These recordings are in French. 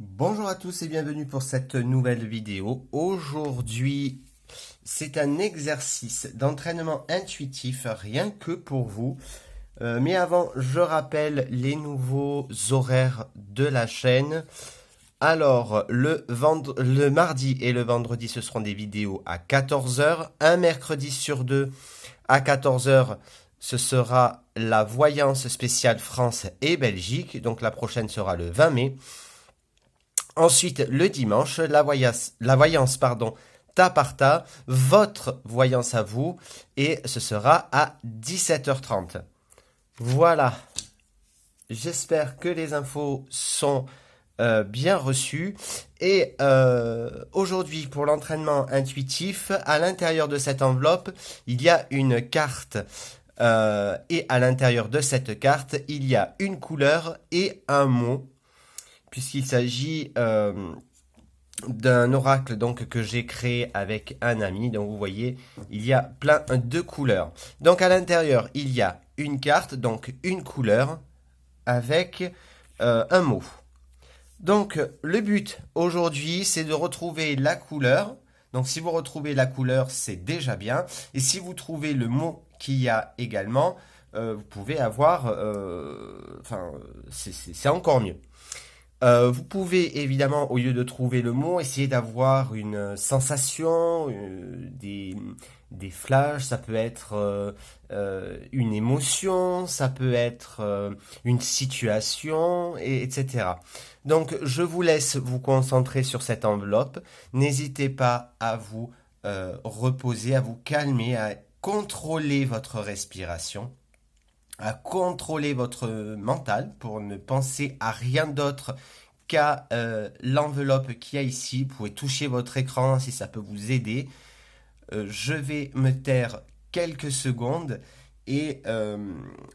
Bonjour à tous et bienvenue pour cette nouvelle vidéo. Aujourd'hui, c'est un exercice d'entraînement intuitif rien que pour vous. Mais avant, je rappelle les nouveaux horaires de la chaîne. Alors, le mardi et le vendredi, ce seront des vidéos à 14 heures. Un mercredi sur deux à 14 heures, ce sera la voyance spéciale France et Belgique. Donc la prochaine sera le 20 mai. Ensuite, le dimanche, la voyance, tas par tas, votre voyance à vous, et ce sera à 17h30. Voilà, j'espère que les infos sont bien reçues. Et aujourd'hui, pour l'entraînement intuitif, à l'intérieur de cette enveloppe, il y a une carte. Et à l'intérieur de cette carte, il y a une couleur et un mot puisqu'il s'agit d'un oracle donc que j'ai créé avec un ami. Donc vous voyez, il y a plein de couleurs. Donc à l'intérieur, il y a une carte, donc une couleur avec un mot. Donc le but aujourd'hui, c'est de retrouver la couleur. Donc si vous retrouvez la couleur, c'est déjà bien. Et si vous trouvez le mot qu'il y a également, vous pouvez avoir... c'est encore mieux. Vous pouvez évidemment, au lieu de trouver le mot, essayer d'avoir une sensation, des flashs, ça peut être une émotion, ça peut être une situation, etc. Donc je vous laisse vous concentrer sur cette enveloppe. N'hésitez pas à vous reposer, à vous calmer, à contrôler votre respiration, à contrôler votre mental pour ne penser à rien d'autre qu'à l'enveloppe qu'il y a ici. Vous pouvez toucher votre écran si ça peut vous aider. Je vais me taire quelques secondes et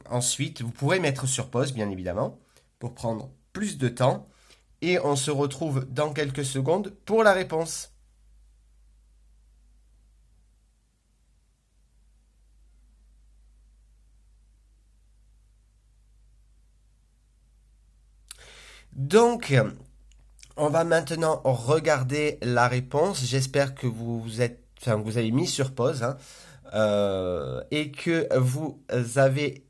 ensuite vous pourrez mettre sur pause bien évidemment pour prendre plus de temps et on se retrouve dans quelques secondes pour la réponse. Donc, on va maintenant regarder la réponse. J'espère que vous avez mis sur pause, hein, et que vous avez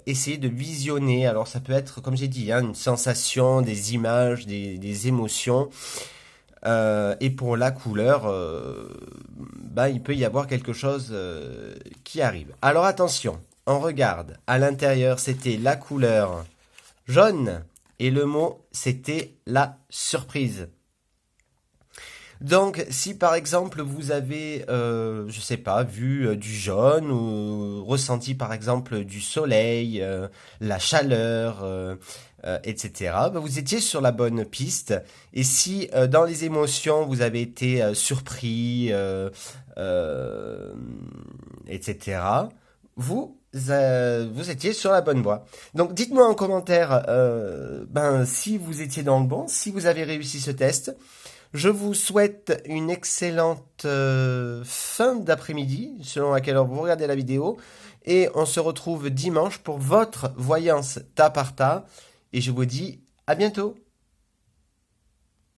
essayé de visionner. Alors ça peut être, comme j'ai dit, hein, une sensation, des images, des émotions. Et pour la couleur, il peut y avoir quelque chose qui arrive. Alors attention, on regarde. À l'intérieur, c'était la couleur jaune. Et le mot, c'était la surprise. Donc, si par exemple vous avez, je sais pas, vu du jaune ou ressenti par exemple du soleil, la chaleur, etc., vous étiez sur la bonne piste. Et si dans les émotions vous avez été surpris, etc., vous étiez sur la bonne voie. Donc dites-moi en commentaire si vous étiez dans le bon, si vous avez réussi ce test. Je vous souhaite une excellente fin d'après-midi, selon à quelle heure vous regardez la vidéo. Et on se retrouve dimanche pour votre voyance tas par tas. Et je vous dis à bientôt.